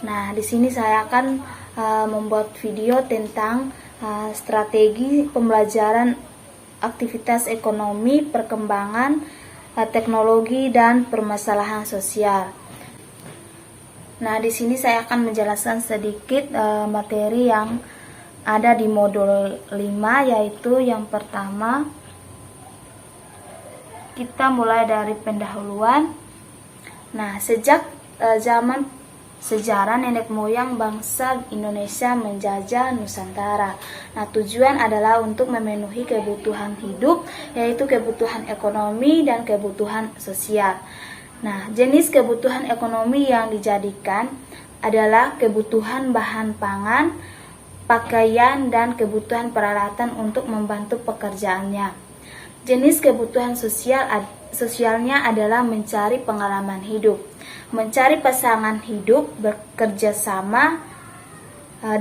Nah, di sini saya akan membuat video tentang strategi pembelajaran aktivitas ekonomi, perkembangan teknologi dan permasalahan sosial. Nah, di sini saya akan menjelaskan sedikit materi yang ada di modul 5, yaitu yang pertama kita mulai dari pendahuluan. Nah, sejak zaman sejarah nenek moyang bangsa Indonesia menjajah Nusantara. Nah, tujuan adalah untuk memenuhi kebutuhan hidup, yaitu kebutuhan ekonomi dan kebutuhan sosial. Nah, jenis kebutuhan ekonomi yang dijadikan adalah kebutuhan bahan pangan, pakaian, dan kebutuhan peralatan untuk membantu pekerjaannya. Jenis kebutuhan sosialnya adalah mencari pengalaman hidup, mencari pasangan hidup, bekerja sama,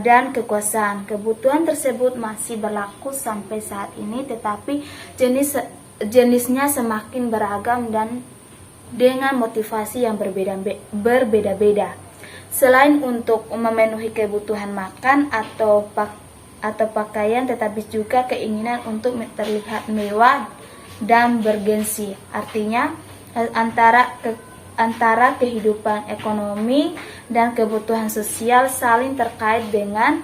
dan kekuasaan. Kebutuhan tersebut masih berlaku sampai saat ini, tetapi jenisnya semakin beragam dan dengan motivasi yang berbeda-beda. Selain untuk memenuhi kebutuhan makan atau pakaian, tetapi juga keinginan untuk terlihat mewah dan bergensi. Artinya antara kehidupan ekonomi dan kebutuhan sosial saling terkait dengan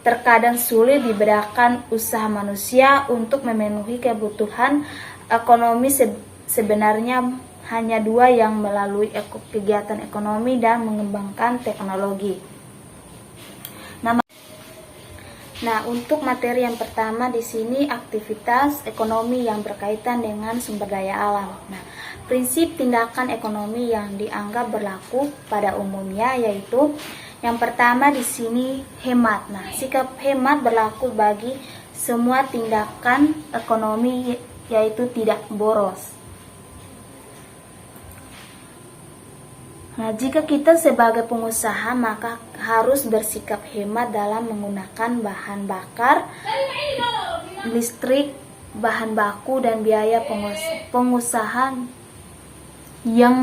terkadang sulit dibedakan. Usaha manusia untuk memenuhi kebutuhan ekonomi sebenarnya hanya dua, yang melalui kegiatan ekonomi dan mengembangkan teknologi. Nah, untuk materi yang pertama di sini aktivitas ekonomi yang berkaitan dengan sumber daya alam. Nah, prinsip tindakan ekonomi yang dianggap berlaku pada umumnya yaitu yang pertama di sini hemat. Nah, sikap hemat berlaku bagi semua tindakan ekonomi, yaitu tidak boros. Nah, jika kita sebagai pengusaha maka harus bersikap hemat dalam menggunakan bahan bakar, listrik, bahan baku, dan biaya pengusaha. Yang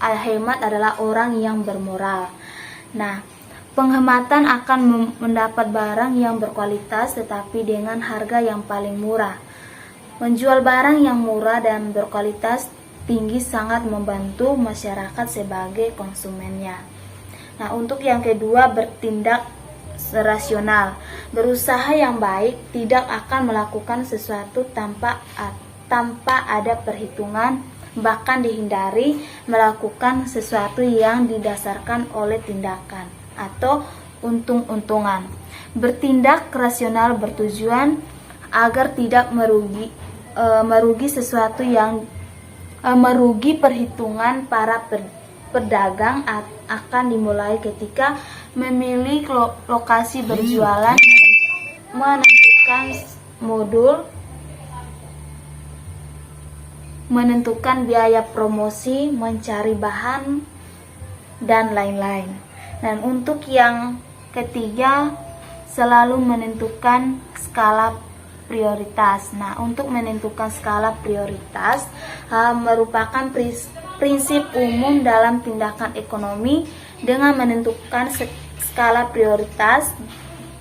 hemat adalah orang yang bermoral. Nah, penghematan akan mendapat barang yang berkualitas tetapi dengan harga yang paling murah. Menjual barang yang murah dan berkualitas tinggi sangat membantu masyarakat sebagai konsumennya. Nah, untuk yang kedua, bertindak rasional. Berusaha yang baik, tidak akan melakukan sesuatu tanpa ada perhitungan, bahkan dihindari melakukan sesuatu yang didasarkan oleh tindakan atau untung-untungan. Bertindak rasional bertujuan agar tidak merugi sesuatu yang merugi. Perhitungan para pedagang akan dimulai ketika memilih lokasi berjualan, menentukan modul, menentukan biaya promosi, mencari bahan, dan lain-lain. Dan untuk yang ketiga, selalu menentukan skala prioritas. Nah, untuk menentukan skala prioritas merupakan prinsip umum dalam tindakan ekonomi. Dengan menentukan skala prioritas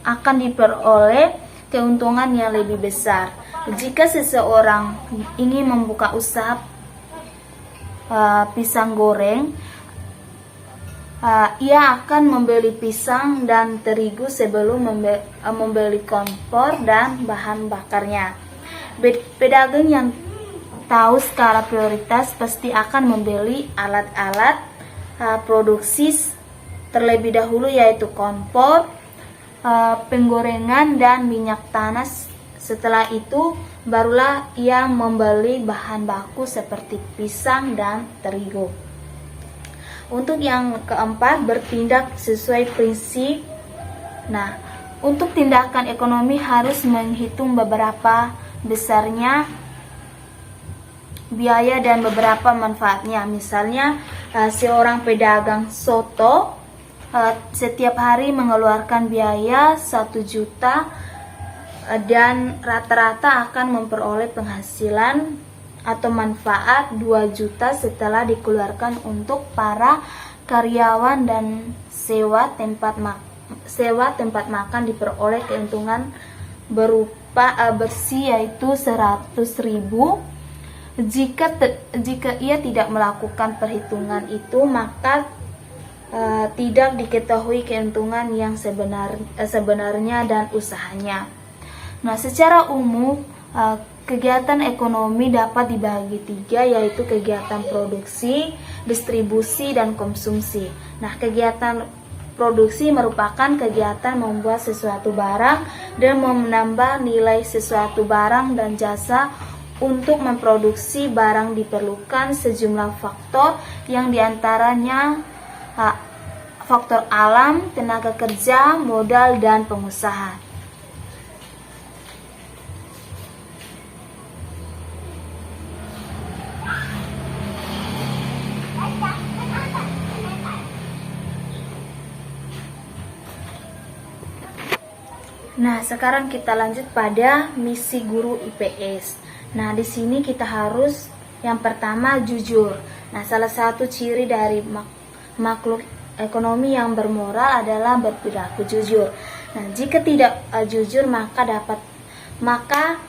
akan diperoleh keuntungan yang lebih besar. Jika seseorang ingin membuka usaha pisang goreng, ia akan membeli pisang dan terigu sebelum membeli kompor dan bahan bakarnya. Pedagang yang tahu skala prioritas pasti akan membeli alat-alat produksi terlebih dahulu, yaitu kompor, penggorengan, dan minyak tanah. Setelah itu barulah ia membeli bahan baku seperti pisang dan terigu. Untuk yang keempat, bertindak sesuai prinsip. Nah, untuk tindakan ekonomi harus menghitung beberapa besarnya biaya dan beberapa manfaatnya. Misalnya, seorang pedagang soto setiap hari mengeluarkan biaya 1 juta dan rata-rata akan memperoleh penghasilan atau manfaat 2 juta setelah dikeluarkan untuk para karyawan dan sewa tempat makan diperoleh keuntungan berupa bersih yaitu 100.000. Jika ia tidak melakukan perhitungan itu, maka tidak diketahui keuntungan yang sebenarnya dan usahanya. Nah, secara umum kegiatan ekonomi dapat dibagi 3, yaitu kegiatan produksi, distribusi, dan konsumsi. Nah, kegiatan produksi merupakan kegiatan membuat sesuatu barang dan menambah nilai sesuatu barang dan jasa. Untuk memproduksi barang diperlukan sejumlah faktor yang diantaranya faktor alam, tenaga kerja, modal, dan pengusaha. Nah, sekarang kita lanjut pada misi guru IPS. Nah, di sini kita harus yang pertama jujur. Nah, salah satu ciri dari makhluk ekonomi yang bermoral adalah berperilaku jujur. Nah, jika tidak jujur maka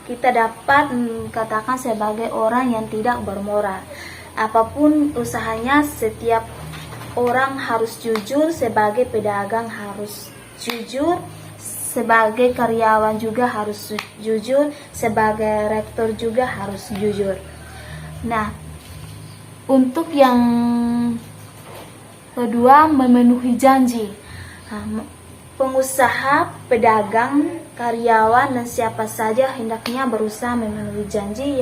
kita dapat katakan sebagai orang yang tidak bermoral. Apapun usahanya, setiap orang harus jujur. Sebagai pedagang harus jujur, sebagai karyawan juga harus jujur, sebagai rektor juga harus jujur. Nah, untuk yang kedua, memenuhi janji. Nah, pengusaha, pedagang, karyawan, dan siapa saja hendaknya berusaha memenuhi janji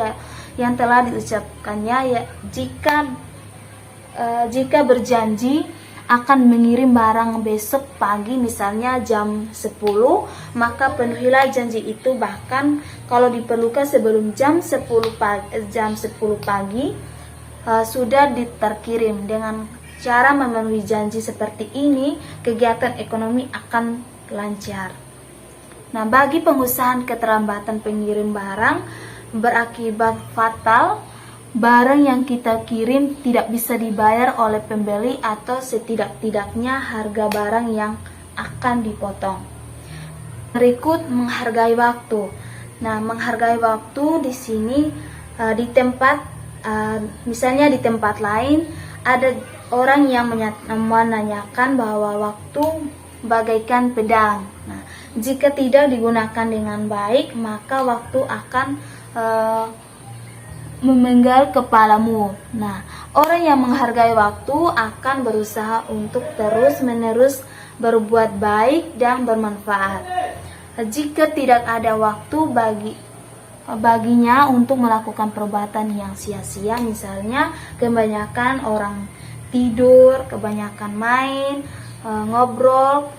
yang telah diucapkannya. Jika berjanji akan mengirim barang besok pagi, misalnya jam 10, maka penuhilah janji itu. Bahkan kalau diperlukan sebelum jam 10 pagi sudah terkirim. Dengan cara memenuhi janji seperti ini, kegiatan ekonomi akan lancar. Nah, bagi pengusaha, keterlambatan pengirim barang berakibat fatal. Barang yang kita kirim tidak bisa dibayar oleh pembeli atau setidak-tidaknya harga barang yang akan dipotong. Berikut, menghargai waktu. Nah, menghargai waktu di sini misalnya di tempat lain ada orang yang menanyakan bahwa waktu bagaikan pedang. Nah, jika tidak digunakan dengan baik, maka waktu akan memenggal kepalamu. Nah, orang yang menghargai waktu akan berusaha untuk terus-menerus berbuat baik dan bermanfaat. Jika tidak ada waktu baginya untuk melakukan perbuatan yang sia-sia, misalnya kebanyakan orang tidur, kebanyakan main, ngobrol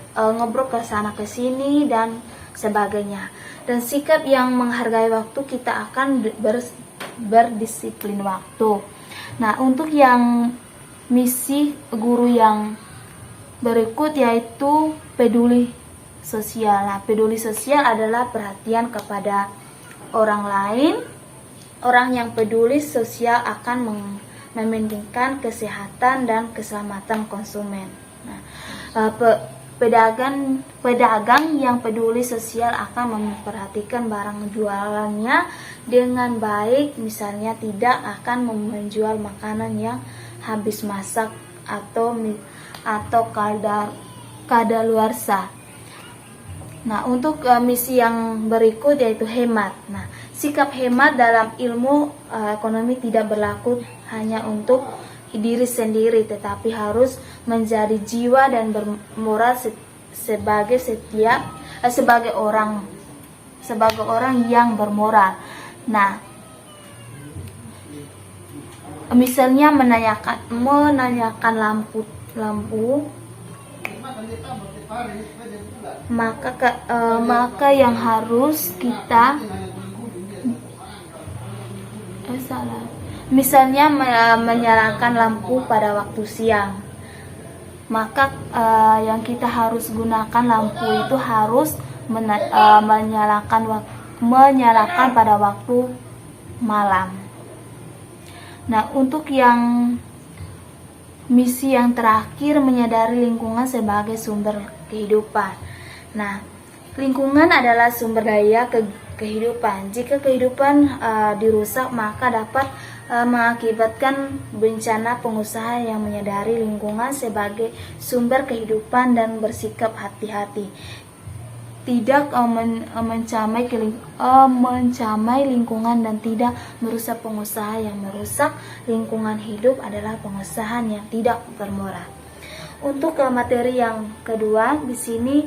ke sana ke sini dan sebagainya. Dan sikap yang menghargai waktu, kita akan berdisiplin waktu. Nah, untuk yang misi guru yang berikut yaitu peduli sosial. Nah, peduli sosial adalah perhatian kepada orang lain. Orang yang peduli sosial akan mementingkan kesehatan dan keselamatan konsumen. Nah, pedagang yang peduli sosial akan memperhatikan barang jualannya dengan baik, misalnya tidak akan menjual makanan yang habis masak atau kadaluarsa. Nah, untuk misi yang berikut yaitu hemat. Nah, sikap hemat dalam ilmu ekonomi tidak berlaku hanya untuk diri sendiri, tetapi harus menjadi jiwa dan bermoral sebagai orang yang bermoral. Nah, misalnya menanyakan lampu, maka yang harus kita misalnya menyalakan lampu pada waktu siang, maka yang kita harus gunakan lampu itu harus menyalakan pada waktu malam. Nah, untuk yang misi yang terakhir menyadari lingkungan sebagai sumber kehidupan. Nah, lingkungan adalah sumber daya kehidupan. Jika kehidupan dirusak, maka dapat mengakibatkan bencana. Pengusaha yang menyadari lingkungan sebagai sumber kehidupan dan bersikap hati-hati, tidak mencamai lingkungan dan tidak merusak. Pengusaha yang merusak lingkungan hidup adalah pengusaha yang tidak bermoral. Untuk materi yang kedua di sini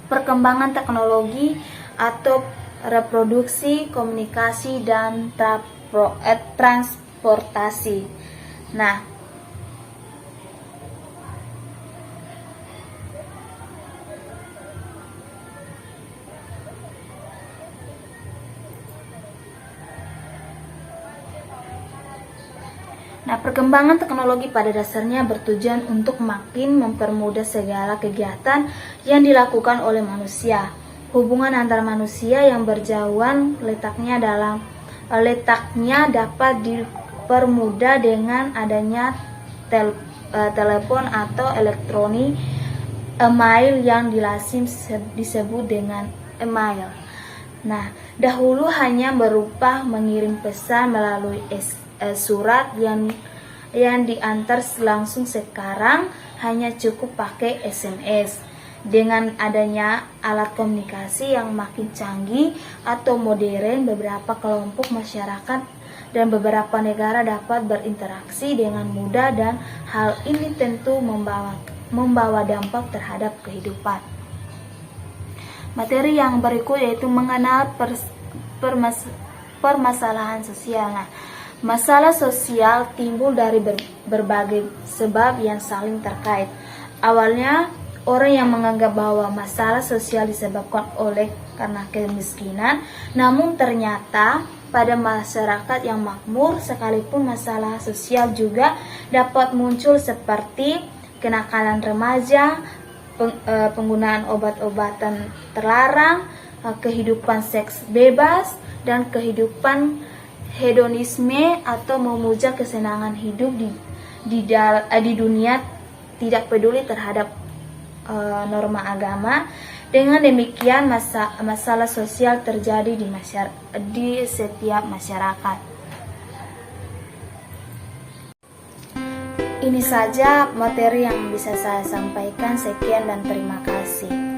perkembangan teknologi atau reproduksi, komunikasi, dan transportasi. Nah, perkembangan teknologi pada dasarnya bertujuan untuk makin mempermudah segala kegiatan yang dilakukan oleh manusia. Hubungan antar manusia yang berjauhan letaknya dapat dipermudah dengan adanya telepon atau elektronik, email yang dilazim disebut dengan email. Nah, dahulu hanya berupa mengirim pesan melalui surat yang diantar langsung. Sekarang hanya cukup pakai SMS. Dengan adanya alat komunikasi yang makin canggih atau modern, beberapa kelompok masyarakat dan beberapa negara dapat berinteraksi dengan mudah, dan hal ini tentu membawa dampak terhadap kehidupan. Materi yang berikut yaitu mengenal permasalahan sosial. Nah, masalah sosial timbul dari berbagai sebab yang saling terkait. Awalnya, orang yang menganggap bahwa masalah sosial disebabkan karena kemiskinan, namun ternyata pada masyarakat yang makmur sekalipun masalah sosial juga dapat muncul seperti kenakalan remaja, penggunaan obat-obatan terlarang, kehidupan seks bebas, dan kehidupan hedonisme atau memuja kesenangan hidup di dunia, tidak peduli terhadap norma agama. Dengan demikian masalah sosial terjadi di setiap masyarakat. Ini saja materi yang bisa saya sampaikan. Sekian dan terima kasih.